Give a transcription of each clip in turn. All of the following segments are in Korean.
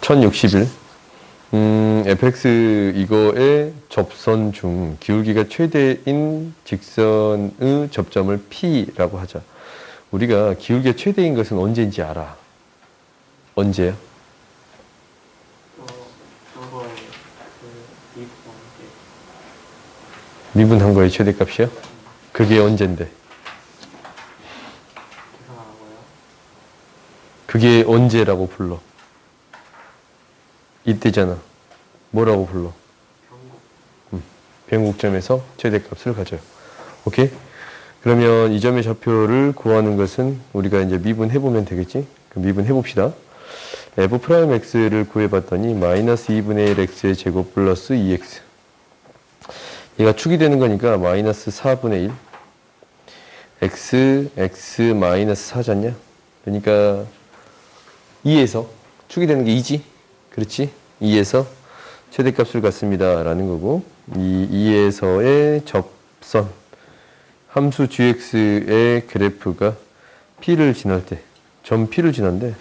1061. fx 이거의 접선 중 기울기가 최대인 직선의 접점을 P라고 하자. 우리가 기울기가 최대인 것은 언제인지 알아. 언제야? 저거에 미분한 거의 최대값이야? 그게 언젠데? 계산하고요. 그게 언제라고 불러? 이때잖아. 뭐라고 불러? 변곡점에서 최대값을 가져요. 오케이? 그러면 이 점의 좌표를 구하는 것은 우리가 이제 미분해보면 되겠지? 그럼 미분해봅시다. f'x를 구해봤더니 마이너스 2분의 1 x의 제곱 플러스 2x. 얘가 축이 되는 거니까 마이너스 4분의 1 x 마이너스 4잖냐? 그러니까 2에서 축이 되는 게 2지? 그렇지? 2에서 최대값을 갖습니다 라는 거고, 이 2에서의 접선 함수 gx의 그래프가 p를 지날 때, 점 p를 지난데,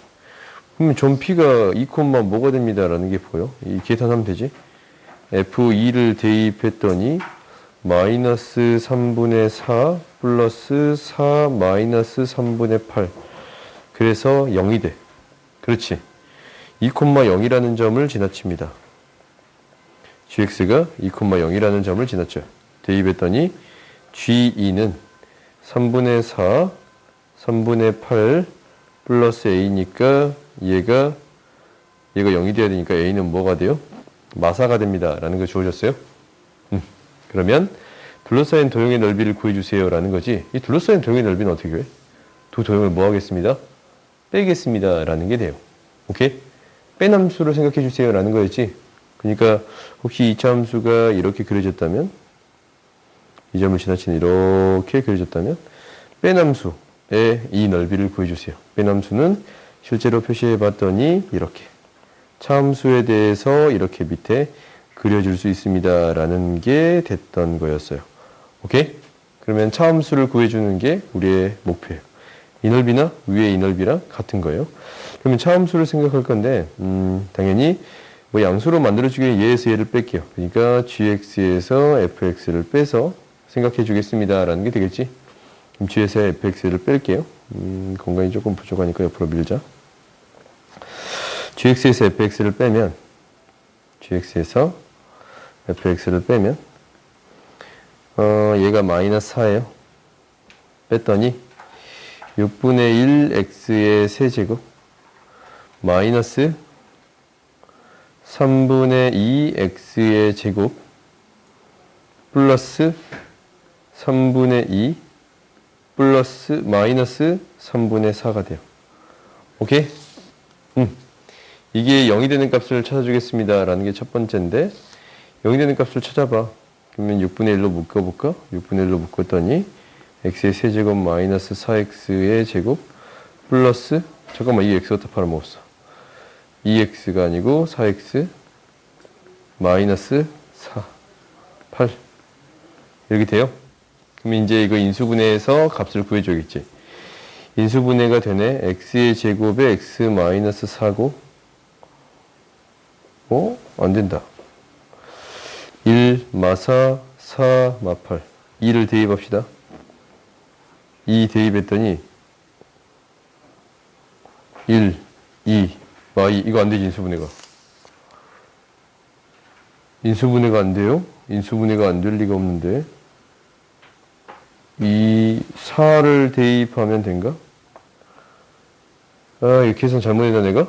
그러면 점 p가 2, 뭐가 됩니다 라는 게 보여. 이 계산하면 되지. f2를 대입했더니 마이너스 3분의 4 플러스 4 마이너스 3분의 8. 그래서 0이 돼. 그렇지. 2,0이라는 점을 지나칩니다. gx가 2,0이라는 점을 지났죠. 대입했더니 g2는 3분의 4, 3분의 8 플러스 a니까 얘가 0이 돼야 되니까 a는 뭐가 돼요? 마사가 됩니다. 라는 거 주어졌어요. 그러면 둘러싸인 도형의 넓이를 구해주세요. 라는 거지. 이 둘러싸인 도형의 넓이는 어떻게 구해? 두 도형을 뭐 하겠습니다? 빼겠습니다. 라는 게 돼요. 오케이? 뺀 함수를 생각해 주세요. 라는 거였지. 그러니까 혹시 2차 함수가 이렇게 그려졌다면, 이 점을 지나치는 이렇게 그려졌다면, 뺀 함수의 이 넓이를 구해주세요. 뺀 함수는 실제로 표시해 봤더니 이렇게. 차함수에 대해서 이렇게 밑에 그려줄 수 있습니다. 라는 게 됐던 거였어요. 오케이? 그러면 차함수를 구해주는 게 우리의 목표예요. 이 넓이나 위에 이 넓이랑 같은 거예요. 그러면 차함수를 생각할 건데, 당연히 뭐 양수로 만들어주기에 얘에서 얘를 뺄게요. 그러니까 gx에서 fx를 빼서 생각해 주겠습니다. 라는 게 되겠지. 그럼 g에서 fx를 뺄게요. 공간이 조금 부족하니까 옆으로 밀자. gx에서 fx를 빼면, gx에서 fx를 빼면, 얘가 마이너스 4예요. 뺐더니 6분의 1 x의 세제곱 마이너스 3분의 2 x의 제곱 플러스 3분의 2 플러스 마이너스 3분의 4가 돼요. 오케이? 이게 0이 되는 값을 찾아주겠습니다. 라는 게 첫 번째인데, 0이 되는 값을 찾아봐. 그러면 6분의 1로 묶어볼까? 6분의 1로 묶었더니 x의 세제곱 마이너스 4x의 제곱 플러스, 잠깐만, 이 x가 다 팔아먹었어. 2x가 아니고 4x 마이너스 4, 8 이렇게 돼요. 그럼 이제 이거 인수분해해서 값을 구해줘야겠지. 인수분해가 되네. x의 제곱에 x 마이너스 4고, 안 된다. 1 마사 4 마8 2를 대입합시다. 2 대입했더니 1, 2, 마2 이거 안 되지. 인수분해가 안 돼요. 인수분해가 안 될 리가 없는데, 이 4를 대입하면 된가? 아, 이 계산 잘못했나 내가?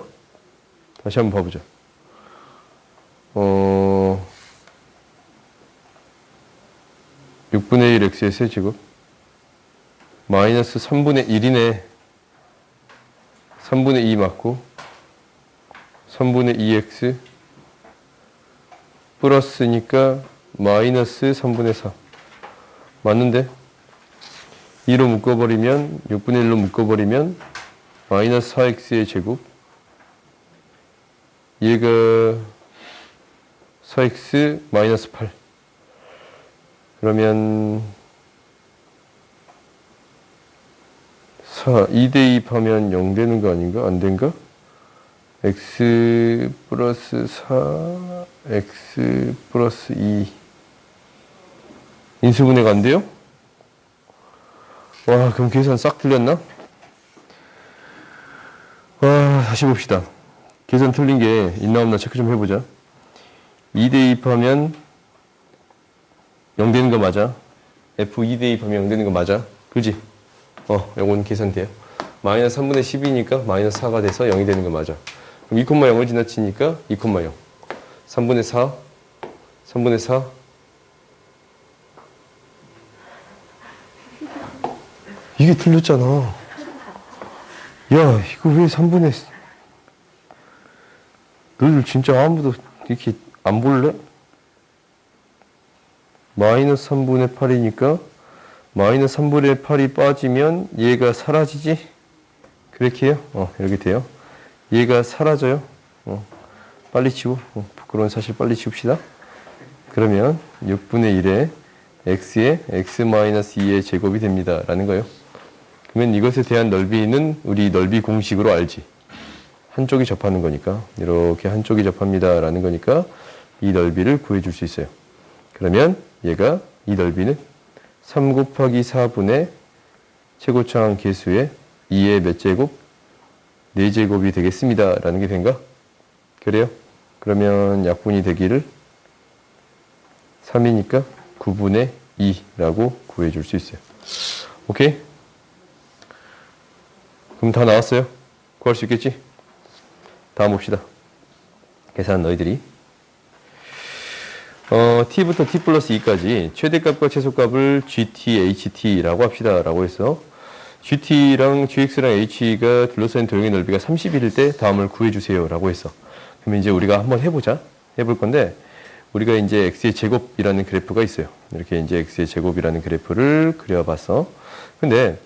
다시 한번 봐보자. 6분의 1 x의 세제곱 마이너스 3분의 1이네. 3분의 2 맞고 3분의 2x 플러스니까 마이너스 3분의 4 맞는데? 2로 묶어버리면 6분의 1로 묶어버리면 마이너스 4x의 제곱, 얘가 4x 마이너스 8. 그러면 4, 2 대입하면 0 되는 거 아닌가? 안 된가? x 플러스 4, x 플러스 2. 인수분해가 안 돼요? 와, 그럼 계산 싹 틀렸나? 와, 다시 봅시다. 계산 틀린 게 있나 없나 체크 좀 해보자. 2 대입하면 0 되는 거 맞아? f 2 대입하면 0 되는 거 맞아? 그지? 요건 계산돼요. 마이너스 3분의 10이니까 마이너스 4가 돼서 0이 되는 거 맞아. 그럼 2,0을 지나치니까 2,0. 3분의 4, 3분의 4. 이게 틀렸잖아. 야, 이거 왜 3분의... 너희들 진짜 아무도 이렇게 안 볼래? 마이너스 3분의 8이니까 마이너스 3분의 8이 빠지면 얘가 사라지지? 그렇게 해요? 이렇게 돼요. 얘가 사라져요. 빨리 치워. 부끄러운 사실 빨리 치웁시다. 그러면 6분의 1에 x에 x-2의 제곱이 됩니다. 라는 거예요. 그러면 이것에 대한 넓이는 우리 넓이 공식으로 알지. 한쪽이 접하는 거니까. 이렇게 한쪽이 접합니다. 라는 거니까 이 넓이를 구해줄 수 있어요. 그러면 얘가 이 넓이는 3 곱하기 4분의 최고차항 계수의 2의 몇 제곱? 4제곱이 되겠습니다. 라는 게 된가? 그래요? 그러면 약분이 되기를 3이니까 9분의 2라고 구해줄 수 있어요. 오케이? 그럼 다 나왔어요? 구할 수 있겠지? 다음 봅시다. 계산 너희들이. t부터 t 플러스 2까지 최대값과 최소값을 gt, ht라고 합시다. 라고 해서 gt랑 gx랑 h가 둘러싸인 도형의 넓이가 31일 때 다음을 구해주세요. 라고 했어. 그럼 이제 우리가 한번 해보자. 해볼 건데, 우리가 이제 x의 제곱이라는 그래프가 있어요. 이렇게 이제 x의 제곱이라는 그래프를 그려봤어. 근데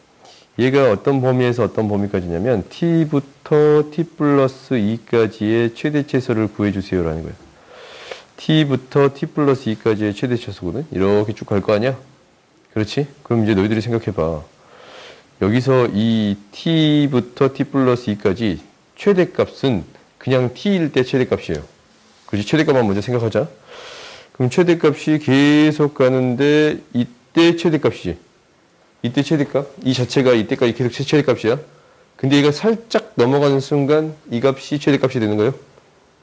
얘가 어떤 범위에서 어떤 범위까지냐면 t부터 t 플러스 2까지의 최대 최소를 구해주세요. 라는 거예요. t부터 t 플러스 2까지의 최대 최소거든. 이렇게 쭉 갈 거 아니야? 그렇지? 그럼 이제 너희들이 생각해봐. 여기서 이 t부터 t 플러스 2까지 최대값은 그냥 t일 때 최대값이에요. 그렇지? 최대값만 먼저 생각하자. 그럼 최대값이 계속 가는데 이때 최대값이지. 이때 최대값? 이 자체가 이때까지 계속 최대값이야. 근데 얘가 살짝 넘어가는 순간 이 값이 최대값이 되는 거예요.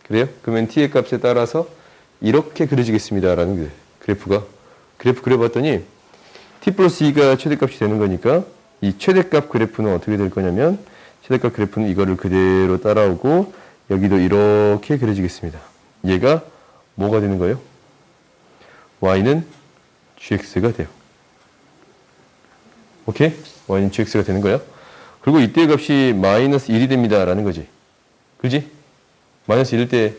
그래요? 그러면 t의 값에 따라서 이렇게 그려지겠습니다. 라는 그래프가. 그래프 그려봤더니 t 플러스 2가 최대값이 되는 거니까 이 최대값 그래프는 어떻게 될 거냐면 최대값 그래프는 이거를 그대로 따라오고 여기도 이렇게 그려지겠습니다. 얘가 뭐가 되는 거예요? y는 gx가 돼요. 오케이? y는 gx가 되는 거야. 그리고 이때의 값이 마이너스 1이 됩니다. 라는 거지. 그지? 마이너스 1일 때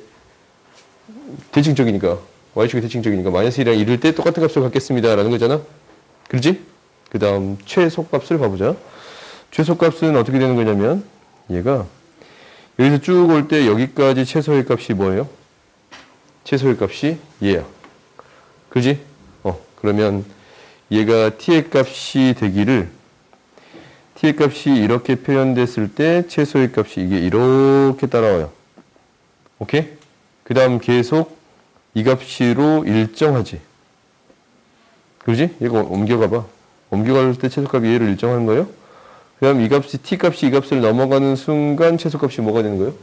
대칭적이니까 y축이 대칭적이니까 마이너스 1이랑 1일 때 똑같은 값을 갖겠습니다. 라는 거잖아. 그렇지? 그 다음 최소값을 봐보자. 최소값은 어떻게 되는 거냐면 얘가 여기서 쭉 올 때 여기까지 최소의 값이 뭐예요? 최소의 값이 얘야. 그지? 그러면 얘가 t의 값이 되기를 t의 값이 이렇게 표현됐을 때 최소의 값이 이게 이렇게 따라와요. 오케이? 그 다음 계속 이 값으로 일정하지. 그러지? 얘가 옮겨가봐. 옮겨갈 때 최소값이 얘를 일정하는 거예요. 그 다음 이 값이, t값이 이 값을 넘어가는 순간 최소값이 뭐가 되는 거예요?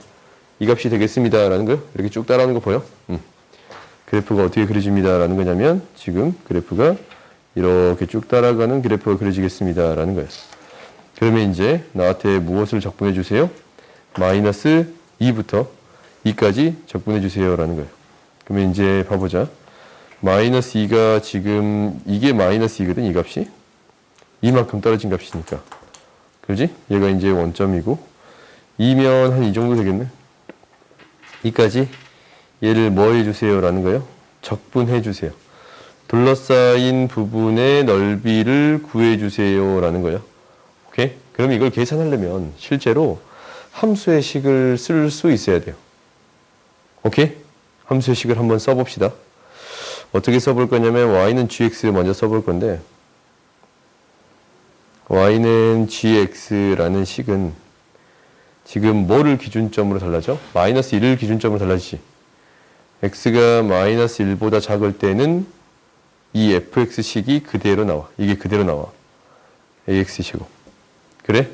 이 값이 되겠습니다. 라는 거예요. 이렇게 쭉 따라오는 거 보여? 그래프가 어떻게 그려집니다. 라는 거냐면 지금 그래프가 이렇게 쭉 따라가는 그래프가 그려지겠습니다. 라는 거예요. 그러면 이제 나한테 무엇을 적분해 주세요? 마이너스 2부터 2까지 적분해 주세요. 라는 거예요. 그러면 이제 봐보자. 마이너스 2가 지금 이게 마이너스 2거든. 이 값이. 이만큼 떨어진 값이니까. 그지? 얘가 이제 원점이고 2면 한 이 정도 되겠네. 2까지 얘를 뭐 해주세요? 라는 거예요. 적분해 주세요. 둘러싸인 부분의 넓이를 구해주세요. 라는 거예요. 오케이? 그럼 이걸 계산하려면 실제로 함수의 식을 쓸 수 있어야 돼요. 오케이? 함수의 식을 한번 써봅시다. 어떻게 써볼 거냐면 y는 gx 먼저 써볼 건데 y는 gx라는 식은 지금 뭐를 기준점으로 달라져? 마이너스 1을 기준점으로 달라지지. x가 마이너스 1보다 작을 때는 이 fx식이 그대로 나와. 이게 그대로 나와. ax식으로. 그래?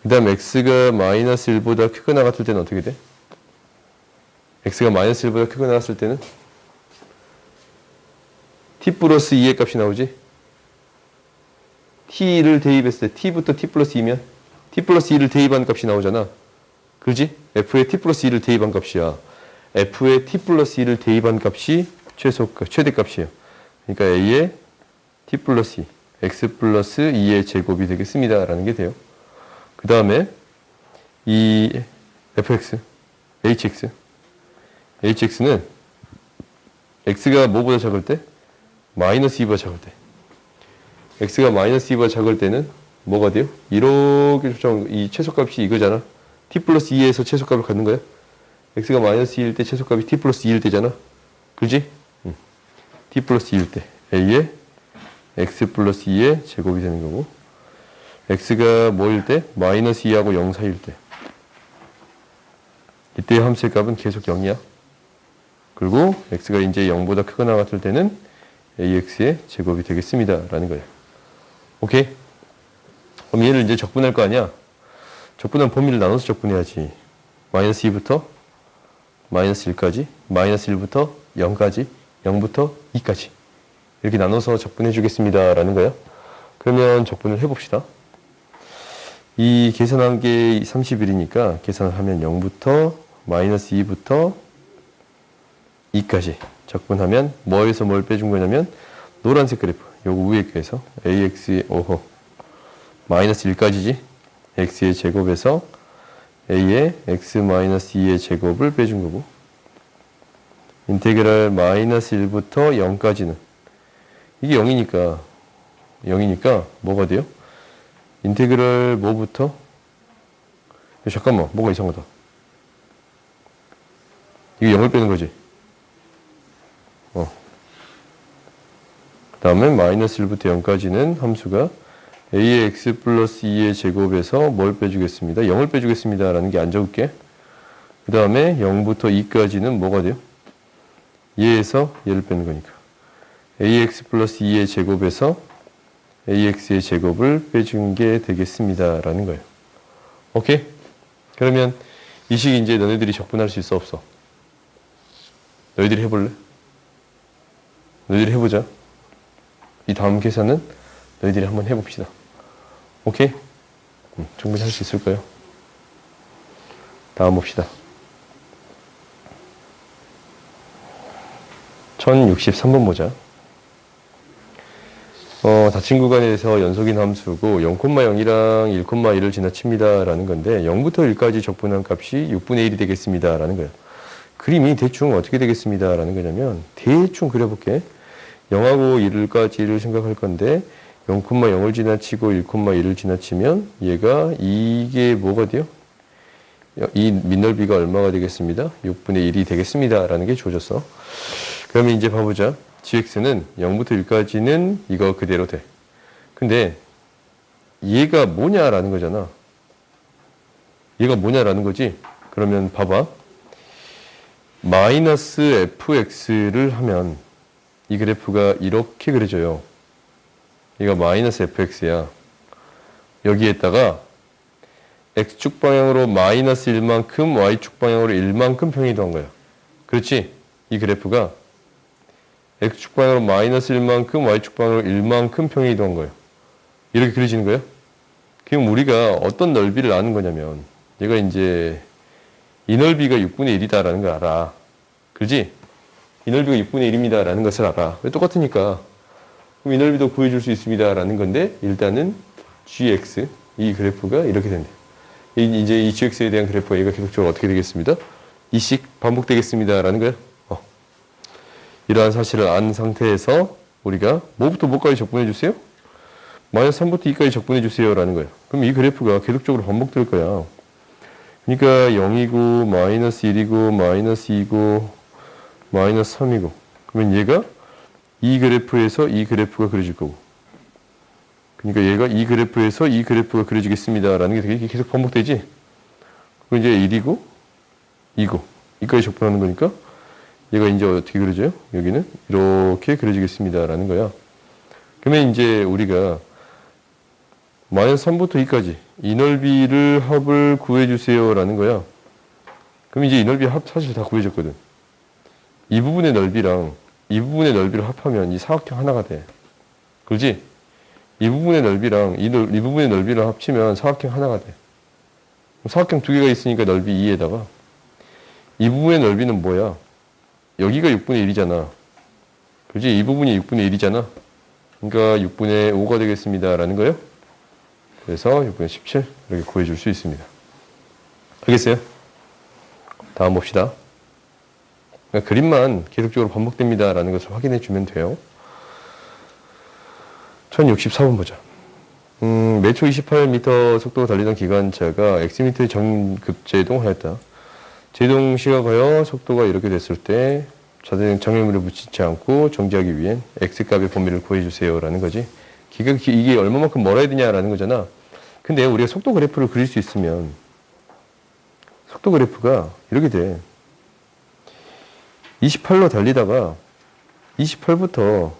그 다음 x가 마이너스 1보다 크거나 같을 때는 어떻게 돼? x가 마이너스 1보다 크거나 같을 때는 t 플러스 2의 값이 나오지? t를 대입했을 때 t부터 t 플러스 2면 t 플러스 2를 대입한 값이 나오잖아. 그지? f에 t 플러스 2를 대입한 값이야. f에 t 플러스 2를 대입한 값이 최대값이에요. 그러니까 a의 t 플러스 2, x 플러스 2의 제곱이 되겠습니다. 라는 게 돼요. 그 다음에 이 fx, hx는 x가 뭐보다 작을 때? 마이너스 2보다 작을 때. x가 마이너스 2보다 작을 때는 뭐가 돼요? 이렇게 이 최소값이 이거잖아. t 플러스 2에서 최소값을 갖는 거야. x가 마이너스 2일 때 최소값이 t 플러스 2일 때잖아. 그지? t 플러스 2일 때 a의 x 플러스 2의 제곱이 되는 거고, x가 뭐일 때? 마이너스 2하고 0 사이일 때. 이때의 함수의 값은 계속 0이야. 그리고 x가 이제 0보다 크거나 같을 때는 ax의 제곱이 되겠습니다. 라는 거예요. 오케이? 그럼 얘를 이제 적분할 거 아니야? 적분한 범위를 나눠서 적분해야지. 마이너스 2부터 마이너스 1까지, 마이너스 1부터 0까지, 0부터 2까지. 이렇게 나눠서 적분해 주겠습니다. 라는 거예요. 그러면 적분을 해봅시다. 이 계산한 게 31이니까 계산을 하면 0부터 마이너스 2부터 2까지 적분하면 뭐에서 뭘 빼준 거냐면 노란색 그래프, 요거 위에 거에서 ax의 마이너스 1까지지. x의 제곱에서 a의 x 마이너스 2의 제곱을 빼준 거고, 인테그랄 마이너스 1부터 0까지는 이게 0이니까 뭐가 돼요? 인테그랄 뭐부터? 잠깐만, 뭐가 이상하다. 이게 0을 빼는 거지. 그 다음에 마이너스 1부터 0까지는 함수가 a의 x 플러스 2의 제곱에서 뭘 빼주겠습니다. 0을 빼주겠습니다. 라는 게 안 적을게. 그 다음에 0부터 2까지는 뭐가 돼요? 얘에서 얘를 빼는 거니까. ax 플러스 2의 제곱에서 ax의 제곱을 빼준 게 되겠습니다. 라는 거예요. 오케이? 그러면 이 식이 이제 너네들이 적분할 수 있어, 없어? 너희들이 해볼래? 너희들이 해보자. 이 다음 계산은 너희들이 한번 해봅시다. 오케이? 충분히 할 수 있을까요? 다음 봅시다. 1063번 보자. 닫힌 구간에서 연속인 함수고 0,0이랑 1,1을 지나칩니다. 라는 건데 0부터 1까지 적분한 값이 6분의 1이 되겠습니다. 라는 거예요. 그림이 대충 어떻게 되겠습니다. 라는 거냐면 대충 그려볼게. 0하고 1까지를 생각할 건데 0,0을 지나치고 1,1을 지나치면 얘가 이게 뭐가 돼요? 이 밑넓이가 얼마가 되겠습니다. 6분의 1이 되겠습니다. 라는 게 주어졌어. 그러면 이제 봐보자. gx는 0부터 1까지는 이거 그대로 돼. 근데 얘가 뭐냐라는 거잖아. 얘가 뭐냐라는 거지. 그러면 봐봐. 마이너스 fx를 하면 이 그래프가 이렇게 그려져요. 이거 마이너스 fx야. 여기에다가 x축 방향으로 마이너스 1만큼, y축 방향으로 1만큼 평이 더한 거야. 그렇지? 이 그래프가 x축 방향으로 마이너스 1만큼, y축 방향으로 1만큼 평이 더한 거예요. 이렇게 그려지는 거예요. 그럼 우리가 어떤 넓이를 아는 거냐면 얘가 이제 이 넓이가 6분의 1이다라는 걸 알아. 그렇지? 이 넓이가 6분의 1입니다. 라는 것을 알아. 왜 똑같으니까. 그럼 이 넓이도 구해줄 수 있습니다. 라는 건데, 일단은 gx, 이 그래프가 이렇게 된대. 이제 이 gx에 대한 그래프가 얘가 계속적으로 어떻게 되겠습니다? 이 식 반복되겠습니다. 라는 거야. 이러한 사실을 안 상태에서 우리가 뭐부터 뭐까지 적분해 주세요? 마이너스 3부터 2까지 적분해 주세요. 라는 거예요. 그럼 이 그래프가 계속적으로 반복될 거야. 그러니까 0이고, 마이너스 1이고, 마이너스 2고, 마이너스 3이고. 그러면 얘가 이 그래프에서 이 그래프가 그려질 거고. 그러니까 얘가 이 그래프에서 이 그래프가 그려지겠습니다라는 게 되게 계속 반복되지. 그럼 이제 1이고 2고 이까지 적분하는 거니까 얘가 이제 어떻게 그려져요? 여기는 이렇게 그려지겠습니다라는 거야. 그러면 이제 우리가 마이너스 3부터 2까지 이 넓이를 합을 구해주세요라는 거야. 그럼 이제 이 넓이 합 사실 다 구해졌거든. 이 부분의 넓이랑 이 부분의 넓이를 합하면 이 사각형 하나가 돼. 그렇지? 이 부분의 넓이랑 이 부분의 넓이를 합치면 사각형 하나가 돼. 사각형 두 개가 있으니까 넓이 2에다가 이 부분의 넓이는 뭐야? 여기가 6분의 1이잖아. 그렇지? 이 부분이 6분의 1이잖아. 그러니까 6분의 5가 되겠습니다라는 거예요. 그래서 6분의 17 이렇게 구해줄 수 있습니다. 알겠어요? 다음 봅시다. 그러니까 그림만 계속적으로 반복됩니다라는 것을 확인해 주면 돼요. 1064번 보자. 매초 28m 속도로 달리던 기관차가 Xm의 정급제동하였다. 제동 시각하여 속도가 이렇게 됐을 때 자동 장애물을 붙이지 않고 정지하기 위해 X값의 범위를 구해주세요라는 거지. 이게 얼마만큼 멀어야 되냐라는 거잖아. 근데 우리가 속도 그래프를 그릴 수 있으면 속도 그래프가 이렇게 돼. 28로 달리다가 28부터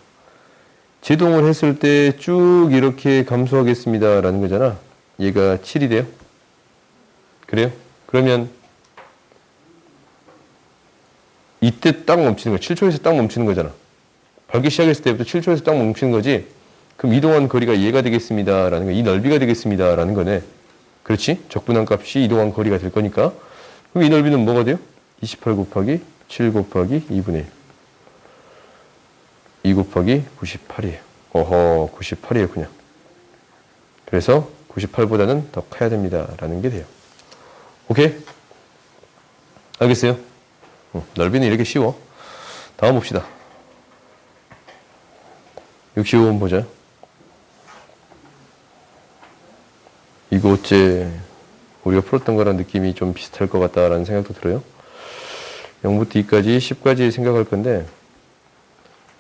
제동을 했을 때 쭉 이렇게 감소하겠습니다라는 거잖아. 얘가 7이 돼요. 그래요? 그러면 이때 딱 멈추는 거야. 7초에서 딱 멈추는 거잖아. 밟기 시작했을 때부터 7초에서 딱 멈추는 거지. 그럼 이동한 거리가 얘가 되겠습니다라는 거, 이 넓이가 되겠습니다라는 거네. 그렇지? 적분한 값이 이동한 거리가 될 거니까. 그럼 이 넓이는 뭐가 돼요? 28 곱하기 7 곱하기 2분의 1. 2 곱하기 98이에요. 어허, 98이에요, 그냥. 그래서 98보다는 더 커야 됩니다. 라는 게 돼요. 오케이? 알겠어요? 넓이는 이렇게 쉬워. 다음 봅시다. 65번 보자. 이거 어째 우리가 풀었던 거랑 느낌이 좀 비슷할 것 같다라는 생각도 들어요. 0부터 2까지 10까지 생각할 건데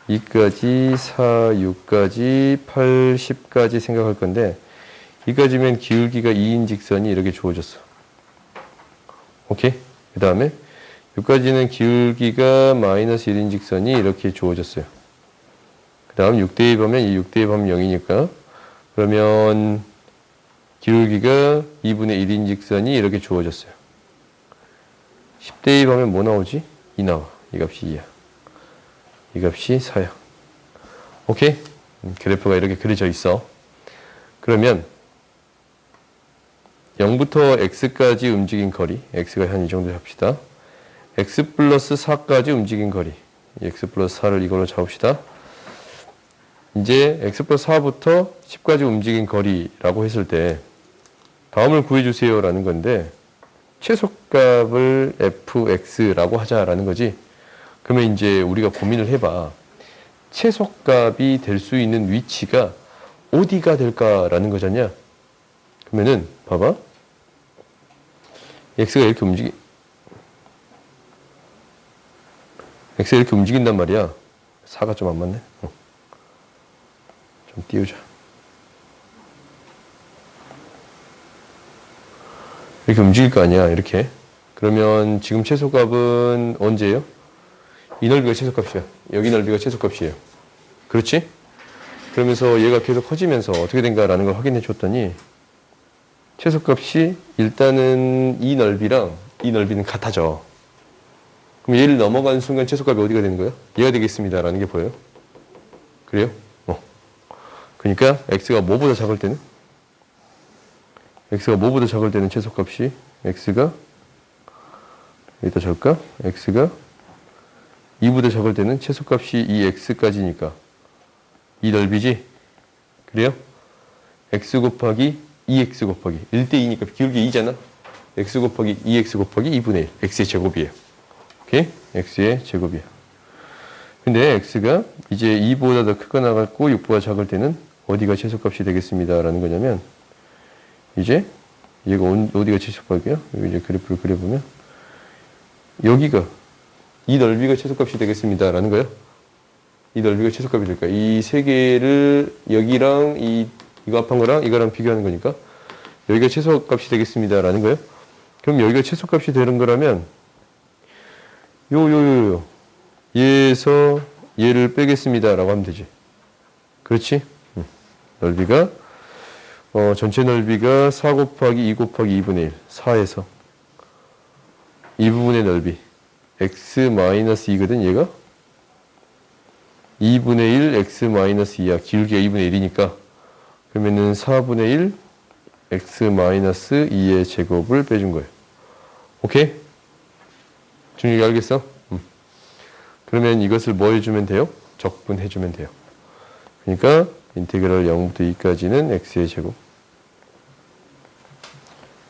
2까지 4, 6까지 8, 10까지 생각할 건데 2까지면 기울기가 2인 직선이 이렇게 주어졌어. 오케이? 그 다음에 6까지는 기울기가 마이너스 1인 직선이 이렇게 주어졌어요. 그 다음 6대입하면 이 6대입하면 0이니까 그러면 기울기가 2분의 1인 직선이 이렇게 주어졌어요. 10대입하면 뭐 나오지? 2 나와. 이 값이 2야. 이 값이 4야. 오케이? 그래프가 이렇게 그려져 있어. 그러면 0부터 x까지 움직인 거리, x가 한 이 정도 잡시다. x 플러스 4까지 움직인 거리, x 플러스 4를 이걸로 잡읍시다. 이제 x 플러스 4부터 10까지 움직인 거리라고 했을 때 다음을 구해주세요 라는 건데 최소값을 fx라고 하자라는 거지. 그러면 이제 우리가 고민을 해봐. 최소값이 될 수 있는 위치가 어디가 될까라는 거잖냐. 그러면은 봐봐. x가 이렇게 x가 이렇게 움직인단 말이야. 4가 좀 안 맞네. 좀 띄우자. 이렇게 움직일 거 아니야. 이렇게. 그러면 지금 최소값은 언제예요? 이 넓이가 최소값이야. 여기 넓이가 최소값이에요. 그렇지? 그러면서 얘가 계속 커지면서 어떻게 된가라는 걸 확인해 줬더니 최소값이 일단은 이 넓이랑 이 넓이는 같아져. 그럼 얘를 넘어가는 순간 최소값이 어디가 되는 거야? 얘가 되겠습니다라는 게 보여요. 그래요? 그러니까 x가 뭐보다 작을 때는? x가 뭐보다 작을 때는 최소값이 x가 여기다 적을까? x가 2보다 작을 때는 최소값이 이 x까지니까 이 넓이지? 그래요? x 곱하기 2x 곱하기 1대2니까 기울기 2잖아. x 곱하기 2x 곱하기 2분의 1. x의 제곱이에요. 오케이? x의 제곱이야. 근데 x가 이제 2보다 더 크게 나갔고 6보다 작을 때는 어디가 최소값이 되겠습니다. 라는 거냐면 이제 얘가 어디가 최소값이야? 여기 이제 그래프를 그려보면 여기가 이 넓이가 최소값이 되겠습니다. 라는 거예요. 이 넓이가 최소값이 될 거야. 이 세 개를 여기랑 이 이거 합한 거랑 이거랑 비교하는 거니까 여기가 최소값이 되겠습니다 라는 거예요. 그럼 여기가 최소값이 되는 거라면 얘에서 얘를 빼겠습니다 라고 하면 되지. 그렇지? 넓이가 전체 넓이가 4 곱하기 2 곱하기 2분의 1 4에서 이 부분의 넓이 x-2거든 얘가 2분의 1 x-2야. 길게 2분의 1이니까 그러면은 4분의 1 x-2의 제곱을 빼준 거예요. 오케이? 준혁이 알겠어? 그러면 이것을 뭐 해주면 돼요? 적분해주면 돼요. 그러니까 인테그랄 0부터 2까지는 x의 제곱,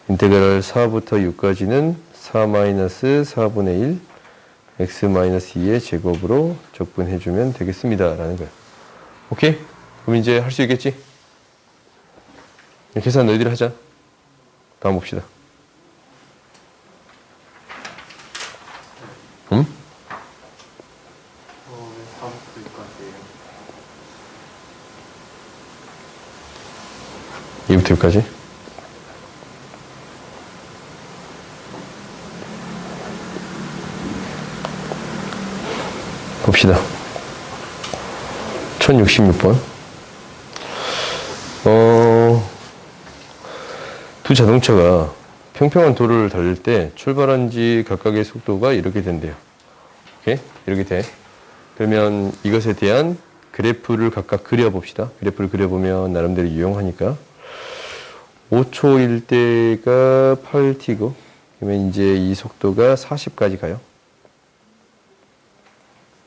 인테그랄 4부터 6까지는 4-4분의 1 x-2의 제곱으로 적분해주면 되겠습니다 라는 거예요. 오케이? 그럼 이제 할 수 있겠지? 계산 너희들이 하자. 다음 봅시다. 응? 2부터 6까지? 봅시다. 1066번. 두 자동차가 평평한 도로를 달릴 때 출발한 지 각각의 속도가 이렇게 된대요. 오케이? 이렇게 돼. 그러면 이것에 대한 그래프를 각각 그려봅시다. 그래프를 그려보면 나름대로 유용하니까. 5초일 때가 8t고, 그러면 이제 이 속도가 40까지 가요.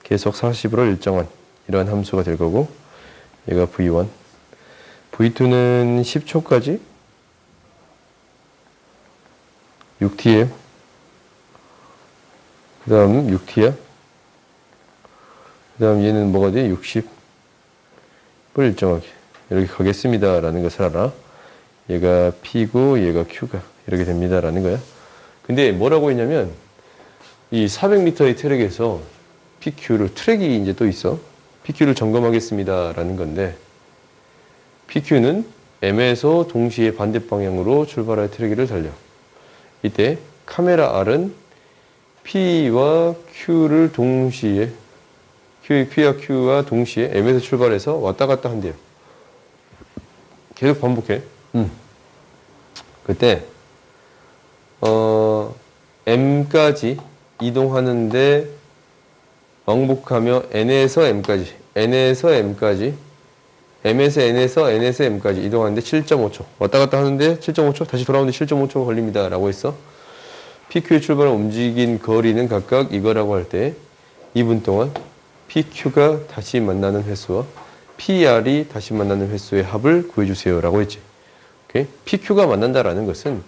계속 40으로 일정한 이러한 함수가 될 거고, 얘가 V1. V2는 10초까지 6tm. 그 다음 6t야. 그 다음 얘는 뭐가 돼? 60을 일정하게 이렇게 가겠습니다 라는 것을 알아. 얘가 P고 얘가 Q가 이렇게 됩니다 라는 거야. 근데 뭐라고 했냐면 이 400m의 트랙에서 PQ를, 트랙이 이제 또 있어. PQ를 점검하겠습니다 라는 건데, PQ는 M에서 동시에 반대 방향으로 출발할 트랙을 달려. 이때 카메라 R은 P와 Q를 동시에, P와 Q와 동시에 M에서 출발해서 왔다 갔다 한대요. 계속 반복해. 그때 M까지 이동하는데 왕복하며 N에서 M까지, N에서 M까지, M에서 N에서 N에서 M까지 이동하는데 7.5초. 왔다 갔다 하는데 7.5초, 다시 돌아오는데 7.5초 걸립니다 라고 했어. PQ의 출발을 움직인 거리는 각각 이거라고 할 때 2분 동안 PQ가 다시 만나는 횟수와 PR이 다시 만나는 횟수의 합을 구해주세요 라고 했지. 오케이? PQ가 만난다라는 것은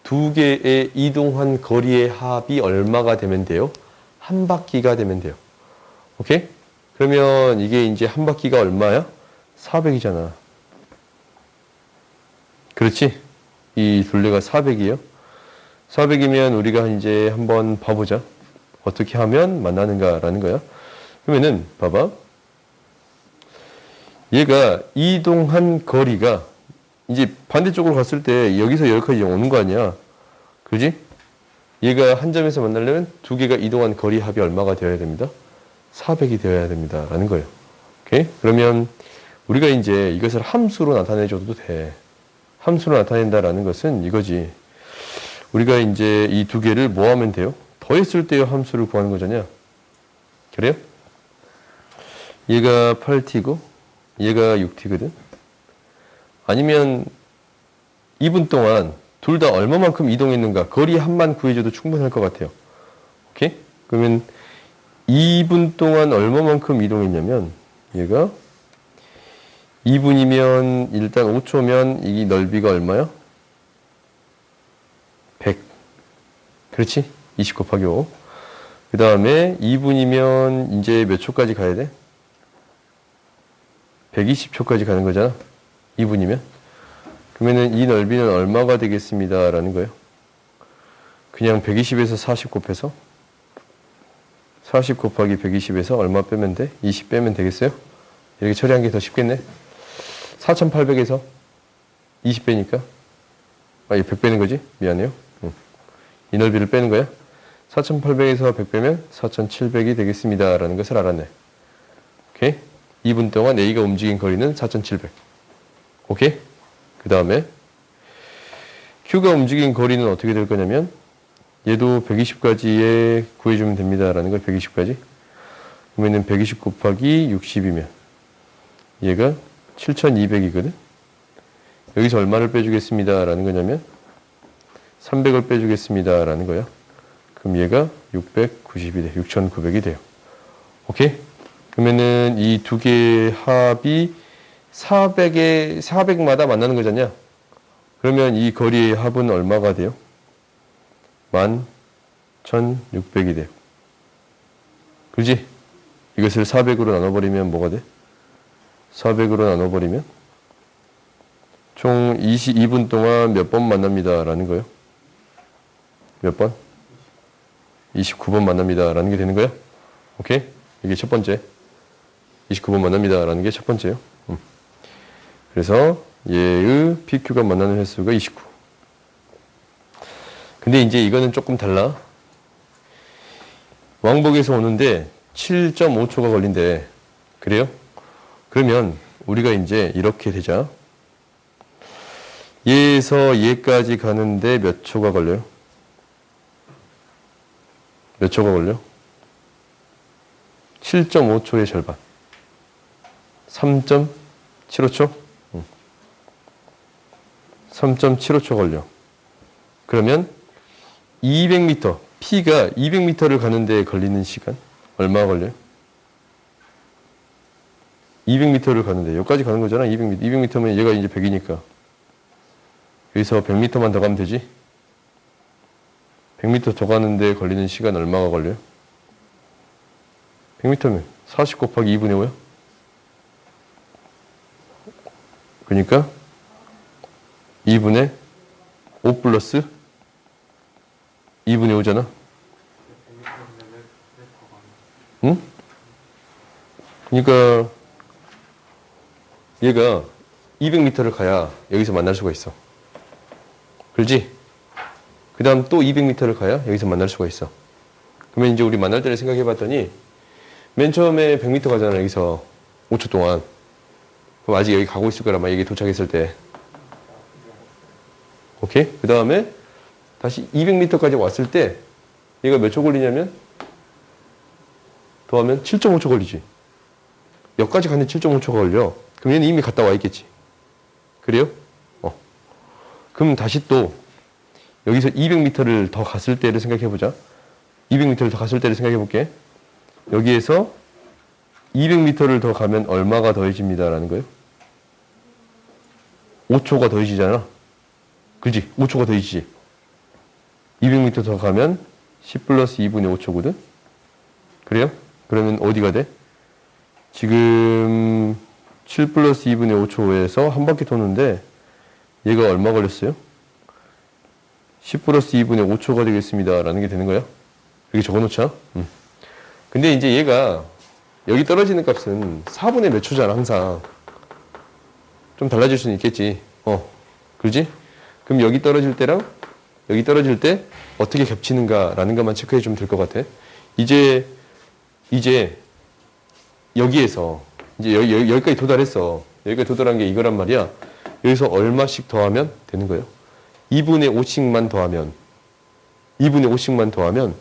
두 개의 이동한 거리의 합이 얼마가 되면 돼요? 한 바퀴가 되면 돼요. 오케이? 그러면 이게 이제 한 바퀴가 얼마야? 400이잖아. 그렇지? 이 둘레가 400이에요. 400이면 우리가 이제 한번 봐보자. 어떻게 하면 만나는가라는 거야. 그러면은 봐봐. 얘가 이동한 거리가 이제 반대쪽으로 갔을 때 여기서 여기까지 오는 거 아니야. 그지? 얘가 한 점에서 만나려면 두 개가 이동한 거리 합이 얼마가 되어야 됩니다? 400이 되어야 됩니다 라는 거예요. 오케이? 그러면 우리가 이제 이것을 함수로 나타내줘도 돼. 함수로 나타낸다라는 것은 이거지. 우리가 이제 이 두 개를 뭐 하면 돼요? 더했을 때의 함수를 구하는 거잖냐. 그래요? 얘가 8t고 얘가 6t거든. 아니면 2분 동안 둘 다 얼마만큼 이동했는가 거리 합만 구해줘도 충분할 것 같아요. 오케이? 그러면 2분 동안 얼마만큼 이동했냐면 얘가 2분이면 일단 5초면 이 넓이가 얼마야? 100. 그렇지? 20 곱하기 5. 그 다음에 2분이면 이제 몇 초까지 가야 돼? 120초까지 가는 거잖아. 2분이면. 그러면은 이 넓이는 얼마가 되겠습니다 라는 거예요. 그냥 120에서 40 곱해서 40 곱하기 120에서 얼마 빼면 돼? 20 빼면 되겠어요? 이렇게 처리한 게 더 쉽겠네. 4800에서 20배니까. 아, 이 100 빼는 거지? 미안해요. 이 넓이를 빼는 거야. 4800에서 100 빼면 4700이 되겠습니다. 라는 것을 알았네. 오케이? 2분 동안 A가 움직인 거리는 4700. 오케이? 그 다음에 Q가 움직인 거리는 어떻게 될 거냐면 얘도 120까지에 구해주면 됩니다. 라는 걸 120까지. 그러면은 120 곱하기 60이면 얘가 7200이거든. 여기서 얼마를 빼주겠습니다. 라는 거냐면 300을 빼주겠습니다. 라는 거야. 그럼 얘가 690이 돼. 6900이 돼요. 오케이? 그러면은 이 두 개의 합이 400마다 만나는 거잖냐? 그러면 이 거리의 합은 얼마가 돼요? 11,600이 돼요. 그지? 이것을 400으로 나눠버리면 뭐가 돼? 400으로 나눠버리면 총 22분 동안 몇 번 만납니다. 라는 거예요. 몇 번? 29번 만납니다. 라는 게 되는 거예요. 오케이? 이게 첫 번째. 29번 만납니다. 라는 게 첫 번째예요. 그래서 얘의 PQ가 만나는 횟수가 29. 근데 이제 이거는 조금 달라. 왕복에서 오는데 7.5초가 걸린대. 그래요? 그러면 우리가 이제 이렇게 되자. 얘에서 얘까지 가는데 몇 초가 걸려요? 몇 초가 걸려? 7.5초의 절반. 3.75초? 3.75초 걸려. 그러면 200m, P가 200m를 가는데 걸리는 시간 얼마 걸려요? 200m를 가는데 여기까지 가는 거잖아. 200m. 200m면 얘가 이제 100이니까 여기서 100m만 더 가면 되지. 100m 더 가는데 걸리는 시간 얼마가 걸려요? 100m면 40 곱하기 2분의 5야. 그러니까 2분의 5 플러스 2분의 5잖아. 응? 그러니까 얘가 200m를 가야 여기서 만날 수가 있어. 그렇지? 그 다음 또 200m를 가야 여기서 만날 수가 있어. 그러면 이제 우리 만날 때를 생각해 봤더니 맨 처음에 100m 가잖아. 여기서 5초 동안. 그럼 아직 여기 가고 있을 거란 말이야. 여기 도착했을 때. 오케이? 그 다음에 다시 200m까지 왔을 때 얘가 몇 초 걸리냐면 더하면 7.5초 걸리지. 여기까지 가는데 7.5초가 걸려. 그럼 얘는 이미 갔다 와 있겠지. 그래요? 그럼 다시 또 여기서 200m를 더 갔을 때를 생각해 보자. 200m를 더 갔을 때를 생각해 볼게. 여기에서 200m를 더 가면 얼마가 더해집니다. 라는 거예요. 5초가 더해지잖아. 그지? 5초가 더해지지. 200m 더 가면 10 플러스 2분의 5초거든? 그래요? 그러면 어디가 돼? 지금 7 플러스 2분의 5초에서 한 바퀴 도는데 얘가 얼마 걸렸어요? 10 플러스 2분의 5초가 되겠습니다. 라는 게 되는 거야. 여기 적어놓자. 근데 이제 얘가 여기 떨어지는 값은 4분의 몇 초잖아, 항상. 좀 달라질 수는 있겠지. 그러지? 그럼 여기 떨어질 때랑 여기 떨어질 때 어떻게 겹치는가라는 것만 체크해 주면 될 것 같아. 이제 여기에서 이제 여기까지 도달했어. 여기까지 도달한 게 이거란 말이야. 여기서 얼마씩 더하면 되는 거예요. 2분의 5씩만 더하면 2분의 5씩만 더하면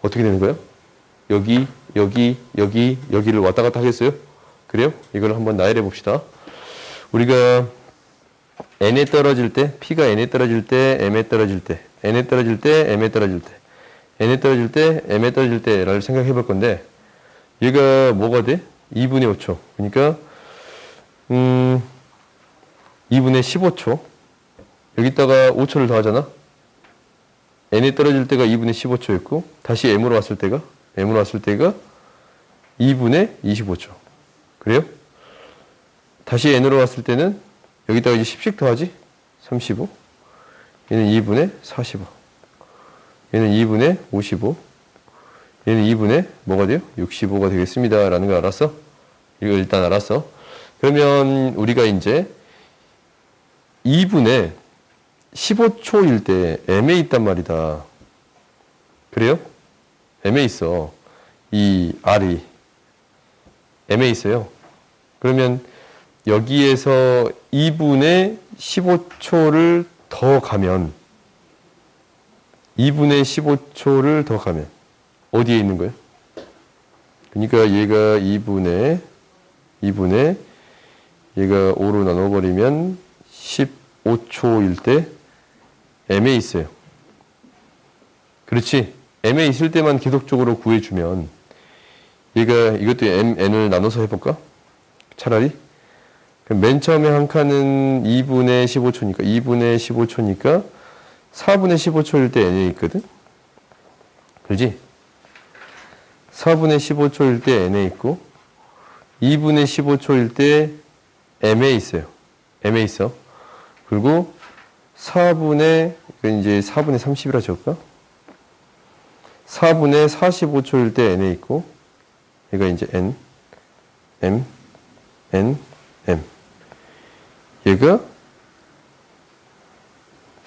어떻게 되는 거예요? 여기를 왔다 갔다 하겠어요? 그래요? 이걸 한번 나열해 봅시다. 우리가 n에 떨어질 때, p가 n에 떨어질 때, m에 떨어질 때, n에 떨어질 때, m에 떨어질 때, n에 떨어질 때, m에 떨어질 때를 생각해 볼 건데 얘가 뭐가 돼? 2분의 5초. 그러니까 2분의 15초. 여기다가 5초를 더하잖아. n에 떨어질 때가 2분의 15초였고 다시 m으로 왔을 때가 2분의 25초. 그래요? 다시 n으로 왔을 때는 여기다가 이제 10씩 더하지? 35. 얘는 2분의 45. 얘는 2분의 55. 얘는 2분의 뭐가 돼요? 65가 되겠습니다. 라는 거 알았어? 이거 일단 알았어. 그러면 우리가 이제 2분의 15초일 때 M에 있단 말이다. 그래요? M에 있어. 이 R이 M에 있어요. 그러면 여기에서 2분의 15초를 더 가면 2분의 15초를 더 가면 어디에 있는 거예요? 그러니까 얘가 2분의 얘가 5로 나눠버리면 15초일 때 M에 있어요. 그렇지? M에 있을 때만 계속적으로 구해주면 얘가 이것도 N을 나눠서 해볼까? 차라리? 그럼 맨 처음에 한 칸은 2분의 15초니까 4분의 15초일 때 N에 있거든? 그러지? 4분의 15초일 때 N에 있고 2분의 15초일 때 M에 있어요. M에 있어. 그리고 4분의 이건 이제 4분의 30이라 적을까? 4분의 45초일 때 N에 있고 얘가 이제 N, M, N, M. 얘가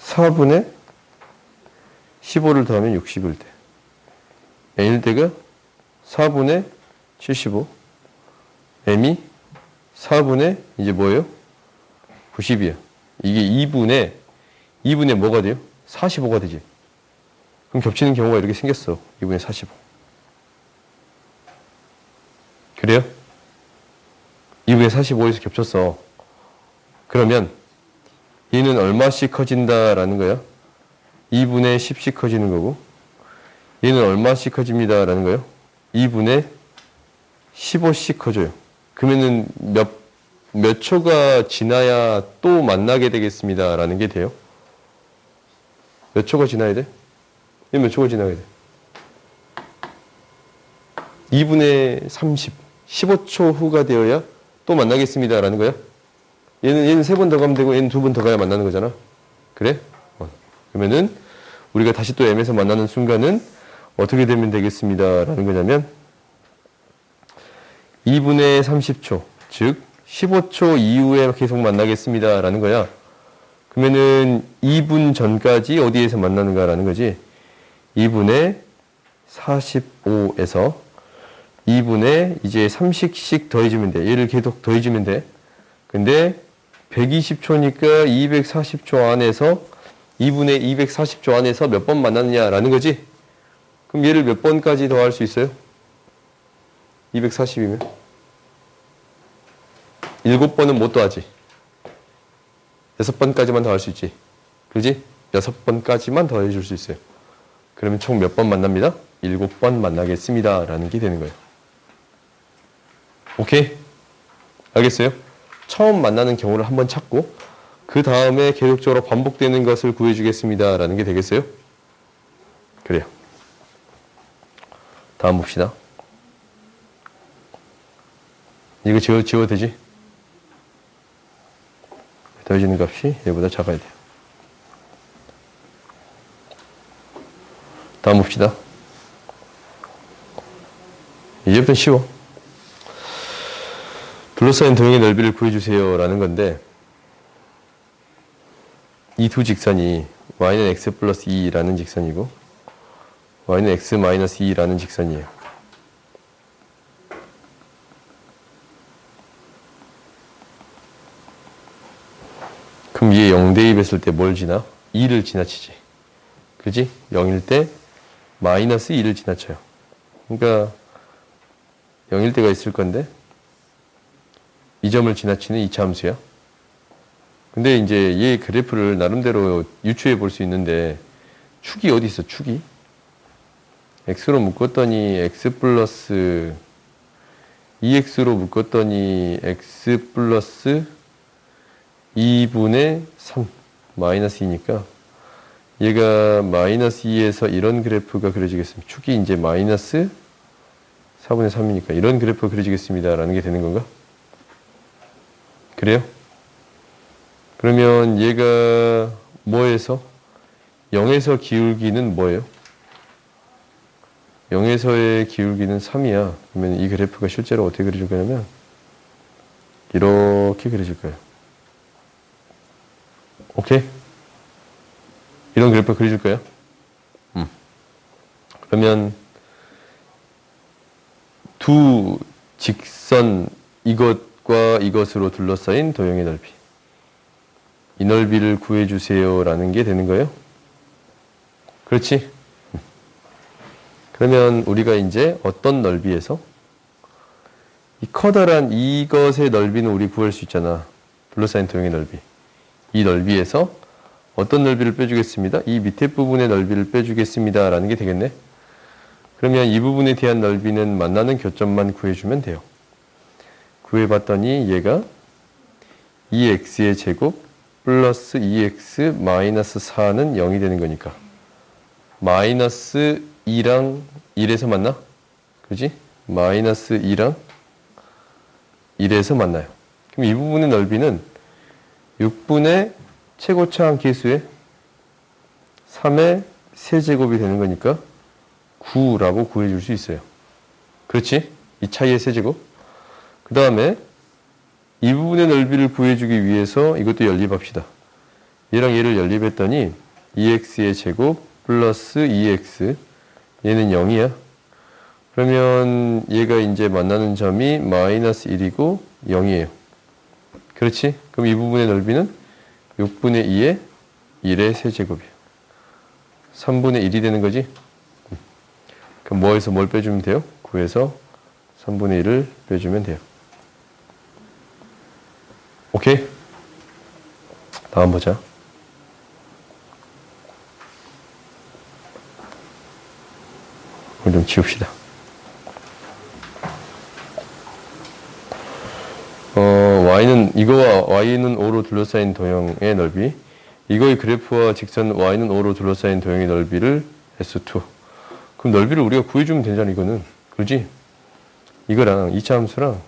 4분의 15를 더하면 60일 때 N일 때가 4분의 75 M이 4분의 이제 뭐예요? 90이야. 이게 2분의 뭐가 돼요? 45가 되지. 그럼 겹치는 경우가 이렇게 생겼어. 2분의 45. 그래요? 2분의 45에서 겹쳤어. 그러면 얘는 얼마씩 커진다라는 거야? 2분의 10씩 커지는 거고 얘는 얼마씩 커집니다라는 거예요? 2분의 15씩 커져요. 그러면은 몇 초가 지나야 또 만나게 되겠습니다라는 게 돼요? 몇 초가 지나야 돼? 얘 몇 초가 지나야 돼? 2분의 30, 15초 후가 되어야 또 만나겠습니다라는 거야? 얘는 3번 더 가면 되고 얘는 2번 더 가야 만나는 거잖아. 그래? 그러면은 우리가 다시 또 M에서 만나는 순간은 어떻게 되면 되겠습니다라는 거냐면 2분의 30초, 즉 15초 이후에 계속 만나겠습니다라는 거야. 그러면은 2분 전까지 어디에서 만나는가라는 거지. 2분의 45에서 2분의 이제 30씩 더해주면 돼. 얘를 계속 더해주면 돼. 근데 120초니까 240초 안에서 2분의 240초 안에서 몇 번 만났느냐라는 거지. 그럼 얘를 몇 번까지 더할 수 있어요? 240이면 7번은 못 더하지. 6번까지만 더할 수 있지. 그지? 6번까지만 더해줄 수 있어요. 그러면 총 몇 번 만납니다? 7번 만나겠습니다 라는 게 되는 거예요. 오케이? 알겠어요? 처음 만나는 경우를 한번 찾고 그 다음에 계속적으로 반복되는 것을 구해주겠습니다 라는 게 되겠어요? 그래요. 다음 봅시다. 이거 지워도 되지? 더해지는 값이 얘보다 작아야 돼요. 다음 봅시다. 이제부터 쉬워. 둘러싸인 도형의 넓이를 구해주세요 라는 건데 이 두 직선이 y는 x 플러스 2라는 직선이고 y는 x 마이너스 2라는 직선이에요. 그럼 얘 0 대입했을 때 뭘 지나? 2를 지나치지. 그지? 0일 때 마이너스 2를 지나쳐요. 그러니까 0일 때가 있을 건데 이 점을 지나치는 이차함수야. 근데 이제 얘 그래프를 나름대로 유추해 볼 수 있는데 축이 어디 있어? 축이? x로 묶었더니 x 플러스 2x로 묶었더니 x 플러스 2분의 3 마이너스 2니까 얘가 마이너스 2에서 이런 그래프가 그려지겠습니다. 축이 이제 마이너스 4분의 3이니까 이런 그래프가 그려지겠습니다 라는 게 되는 건가? 그래요? 그러면 얘가 뭐에서? 0에서 기울기는 뭐예요? 0에서의 기울기는 3이야. 그러면 이 그래프가 실제로 어떻게 그려질 거냐면 이렇게 그려질 거예요. 오케이? 이런 그래프 그려줄까요? 그러면 두 직선 이것과 이것으로 둘러싸인 도형의 넓이. 이 넓이를 구해주세요 라는 게 되는 거예요. 그렇지? 그러면 우리가 이제 어떤 넓이에서 이 커다란 이것의 넓이는 우리 구할 수 있잖아. 둘러싸인 도형의 넓이. 이 넓이에서 어떤 넓이를 빼주겠습니다. 이 밑에 부분의 넓이를 빼주겠습니다 라는 게 되겠네. 그러면 이 부분에 대한 넓이는 만나는 교점만 구해주면 돼요. 구해봤더니 얘가 2x의 제곱 플러스 2x 마이너스 4는 0이 되는 거니까 마이너스 2랑 1에서 만나? 그지? 마이너스 2랑 1에서 만나요. 그럼 이 부분의 넓이는 6분의 최고차항 계수의 3의 세제곱이 되는 거니까 9라고 구해줄 수 있어요. 그렇지? 이 차이의 세제곱. 그 다음에 이 부분의 넓이를 구해주기 위해서 이것도 연립합시다. 얘랑 얘를 연립했더니 2x의 제곱 플러스 2x 얘는 0이야. 그러면 얘가 이제 만나는 점이 마이너스 1이고 0이에요. 그렇지? 그럼 이 부분의 넓이는 6분의 2의 1의 세제곱이에요. 3분의 1이 되는 거지? 그럼 뭐에서 뭘 빼주면 돼요? 9에서 3분의 1을 빼주면 돼요. 오케이? 다음 보자. 이걸 좀 지웁시다. y는 이거와 y는 5로 둘러싸인 도형의 넓이, 이거의 그래프와 직선 y는 5로 둘러싸인 도형의 넓이를 S2. 그럼 넓이를 우리가 구해주면 되잖아, 이거는. 그렇지? 이거랑 2차 함수랑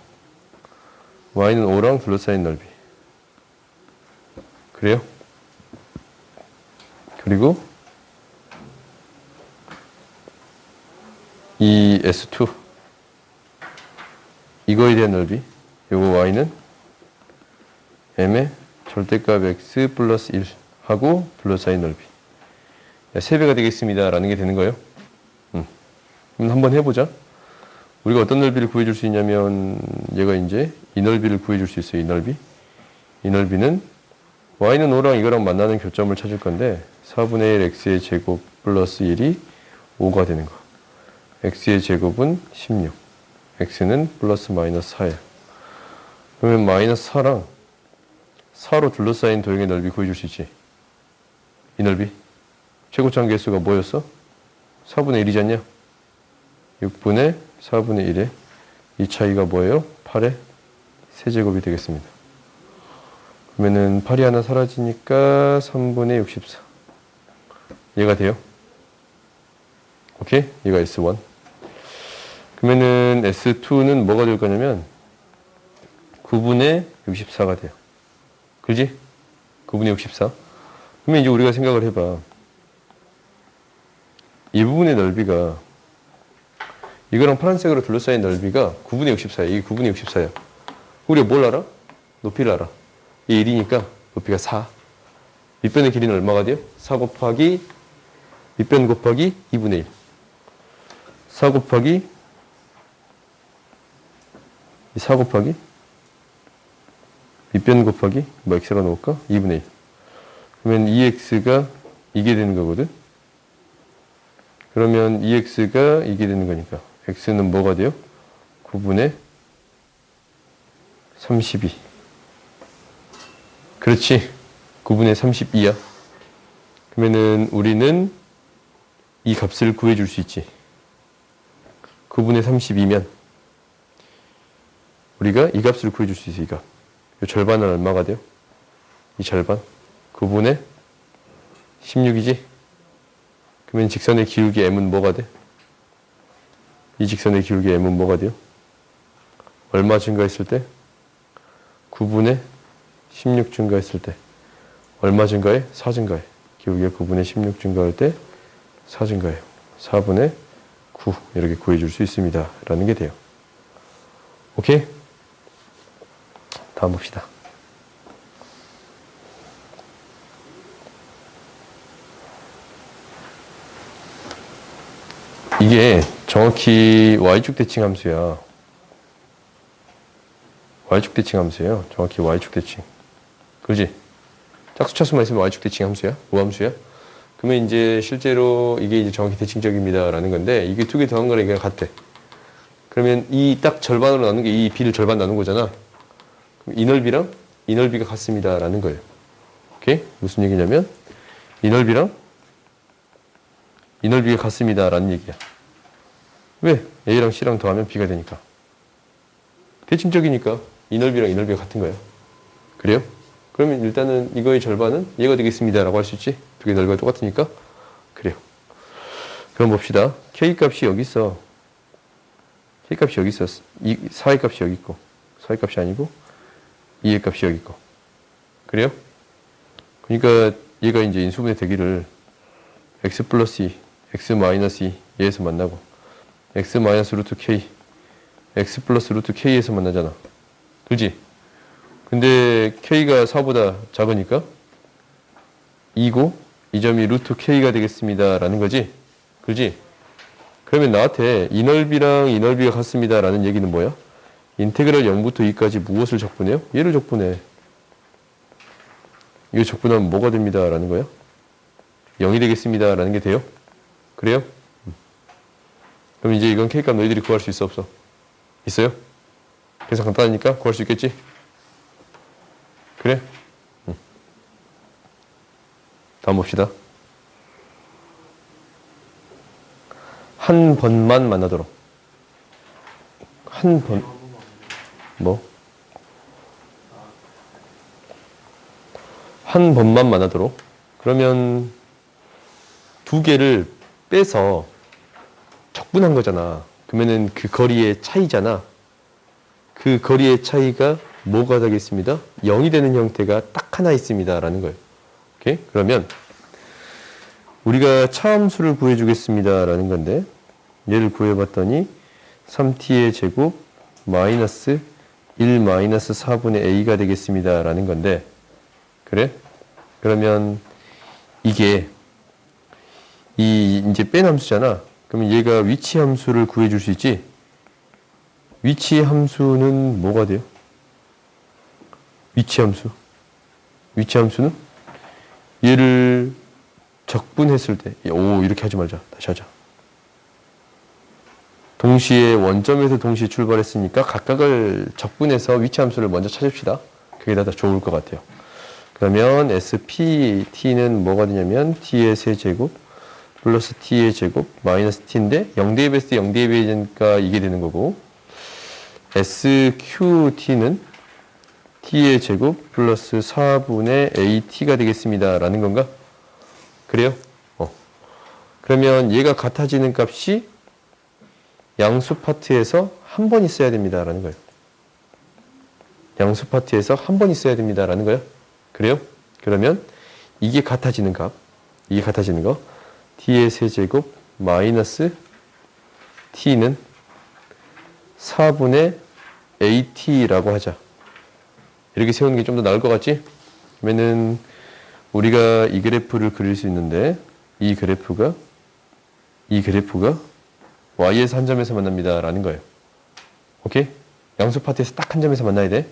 y는 5랑 둘러싸인 넓이. 그래요? 그리고 이 S2 이거에 대한 넓이, 요거 y는 m의 절대값 x 플러스 1 하고 둘러싸인 넓이 3배가 되겠습니다 라는 게 되는 거예요. 그럼 한번 해보자. 우리가 어떤 넓이를 구해줄 수 있냐면 얘가 이제 이 넓이를 구해줄 수 있어요. 이 넓이. 이 넓이는 y는 5랑 이거랑 만나는 교점을 찾을 건데 4분의 1 x의 제곱 플러스 1이 5가 되는 거. x의 제곱은 16. x는 플러스 마이너스 4예요. 그러면 마이너스 4랑 4로 둘러싸인 도형의 넓이 구해줄 수 있지. 이 넓이. 최고차항 계수가 뭐였어? 4분의 1이지 않냐? 6분의 4분의 1에 이 차이가 뭐예요? 8의 세제곱이 되겠습니다. 그러면은 8이 하나 사라지니까 3분의 64. 얘가 돼요. 오케이? 얘가 S1. 그러면은 S2는 뭐가 될 거냐면 9분의 64가 돼요. 그지? 9분의 64. 그러면 이제 우리가 생각을 해봐. 이 부분의 넓이가 이거랑 파란색으로 둘러싸인 넓이가 9분의 64야. 이게 9분의 64야. 우리가 뭘 알아? 높이를 알아. 이 1이니까 높이가 4. 밑변의 길이는 얼마가 돼요? 4 곱하기 밑변 곱하기 2분의 1. 4 곱하기 4 곱하기 밑변 곱하기 뭐 x로 놓을까? 2분의 1. 그러면 2x가 이게 되는 거거든. 그러면 2x가 이게 되는 거니까 x는 뭐가 돼요? 9분의 32. 그렇지. 9분의 32야. 그러면은 우리는 이 값을 구해줄 수 있지. 9분의 32면 우리가 이 값을 구해줄 수 있어. 이 값. 이 절반은 얼마가 돼요? 이 절반 9분의 16이지. 그러면 직선의 기울기 m은 뭐가 돼? 이 직선의 기울기 m은 뭐가 돼요? 얼마 증가했을 때? 9분의 16 증가했을 때 얼마 증가해? 4 증가해. 기울기가 9분의 16 증가할 때 4 증가해요. 4분의 9 이렇게 구해줄 수 있습니다 라는 게 돼요. 오케이? 다음 봅시다. 이게 정확히 y축 대칭 함수야. y축 대칭 함수예요. 정확히 y축 대칭. 그지? 짝수 차수만 있으면 y축 대칭 함수야. 우함수야. 그러면 이제 실제로 이게 이제 정확히 대칭적입니다. 라는 건데, 이게 두 개 더한 거랑 이게 같대. 그러면 이 딱 절반으로 나눈 게 이 b를 절반 나눈 거잖아. 그럼 이 넓이랑 이 넓이가 같습니다. 라는 거예요. 오케이? 무슨 얘기냐면, 이 넓이랑 이 넓이가 같습니다. 라는 얘기야. 왜? A랑 C랑 더하면 B가 되니까. 대칭적이니까 이 넓이랑 이 넓이가 같은 거예요. 그래요? 그러면 일단은 이거의 절반은 얘가 되겠습니다. 라고 할 수 있지? 두 개 넓이가 똑같으니까. 그래요. 그럼 봅시다. K 값이 여기 있어. K 값이 여기 있어. 4의 값이 여기 있고. 4의 값이 아니고 2의 값이 여기 있고. 그래요? 그러니까 얘가 이제 인수분해 되기를 x 플러스 2, x 마이너스 2 얘에서 만나고 x 마이너스 루트 k, x 플러스 루트 k에서 만나잖아. 그지? 근데 k가 4보다 작으니까 2고 이 점이 루트 k가 되겠습니다. 라는 거지? 그지? 그러면 나한테 이 넓이랑 이 넓이가 같습니다. 라는 얘기는 뭐야? 인테그랄 0부터 2까지 무엇을 적분해요? 얘를 적분해. 이거 적분하면 뭐가 됩니다. 라는 거야? 0이 되겠습니다. 라는 게 돼요? 그래요? 그럼 이제 이건 K값 너희들이 구할 수 있어 없어? 있어요? 계산 간단하니까 구할 수 있겠지? 그래? 다음 봅시다. 한 번만 만나도록. 한 번. 뭐? 한 번만 만나도록. 그러면 두 개를 빼서 적분한 거잖아. 그러면은 그 거리의 차이잖아. 그 거리의 차이가 뭐가 되겠습니다? 0이 되는 형태가 딱 하나 있습니다. 라는 거예요. 오케이? 그러면 우리가 차함수를 구해주겠습니다. 라는 건데 얘를 구해봤더니 3t의 제곱 마이너스 1 마이너스 4분의 a가 되겠습니다. 라는 건데 그래? 그러면 이게 이제 뺀 함수잖아. 그러면 얘가 위치 함수를 구해줄 수 있지? 위치 함수는 뭐가 돼요? 위치 함수. 위치 함수는 얘를 적분했을 때, 이렇게 하지 말자. 다시 하자. 동시에 원점에서 동시에 출발했으니까 각각을 적분해서 위치 함수를 먼저 찾읍시다. 그게 더 좋을 것 같아요. 그러면 SPT는 뭐가 되냐면 T의 세제곱 플러스 T의 제곱 마이너스 T인데 0대입했을 때 0대입이니까 이게 되는 거고 SQT는 T의 제곱 플러스 4분의 AT가 되겠습니다. 라는 건가? 그래요? 그러면 얘가 같아지는 값이 양수 파트에서 한 번 있어야 됩니다. 라는 거예요. 양수 파트에서 한 번 있어야 됩니다. 라는 거예요. 그래요? 그러면 이게 같아지는 값, 이게 같아지는 거 t의 세제곱 마이너스 t는 4분의 at라고 하자. 이렇게 세우는 게 좀 더 나을 것 같지? 그러면은 우리가 이 그래프를 그릴 수 있는데 이 그래프가 y에서 한 점에서 만납니다. 라는 거예요. 오케이? 양수 파트에서 딱 한 점에서 만나야 돼.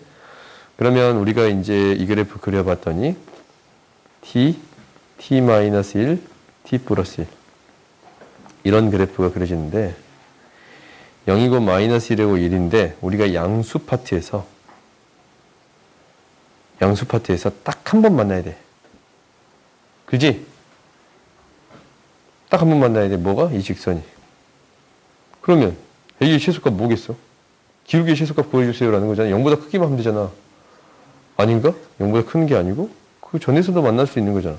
그러면 우리가 이제 이 그래프 그려봤더니 t, t-1, t 플러스 1 이런 그래프가 그려지는데 0이고 마이너스 1이고 1인데 우리가 양수 파트에서 딱 한 번 만나야 돼. 그지? 딱 한 번 만나야 돼. 뭐가? 이 직선이. 그러면 A의 최소값 뭐겠어? 기울기의 최소값 구해주세요 라는 거잖아. 0보다 크기만 하면 되잖아. 아닌가? 0보다 큰 게 아니고 그 전에서도 만날 수 있는 거잖아.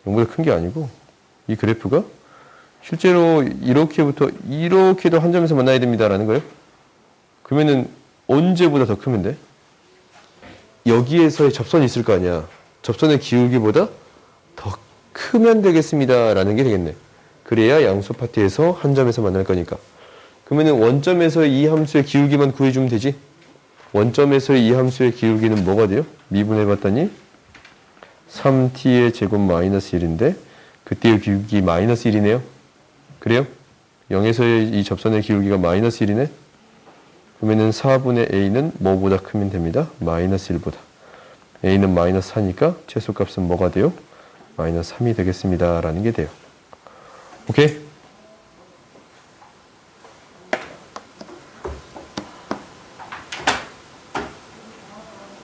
0보다 큰 게 아니고 이 그래프가 실제로 이렇게부터 이렇게도 한 점에서 만나야 됩니다. 라는 거예요. 그러면은 언제보다 더 크면 돼? 여기에서의 접선이 있을 거 아니야. 접선의 기울기보다 더 크면 되겠습니다. 라는 게 되겠네. 그래야 양수 파트에서 한 점에서 만날 거니까. 그러면은 원점에서 이 함수의 기울기만 구해주면 되지. 원점에서 이 함수의 기울기는 뭐가 돼요? 미분해봤더니 3t의 제곱 마이너스 1인데 그때의 기울기 마이너스 1이네요. 그래요? 0에서의 이 접선의 기울기가 마이너스 1이네. 그러면은 4분의 a는 뭐보다 크면 됩니다. 마이너스 1보다. a는 마이너스 4니까 최소값은 뭐가 돼요? 마이너스 3이 되겠습니다. 라는 게 돼요. 오케이?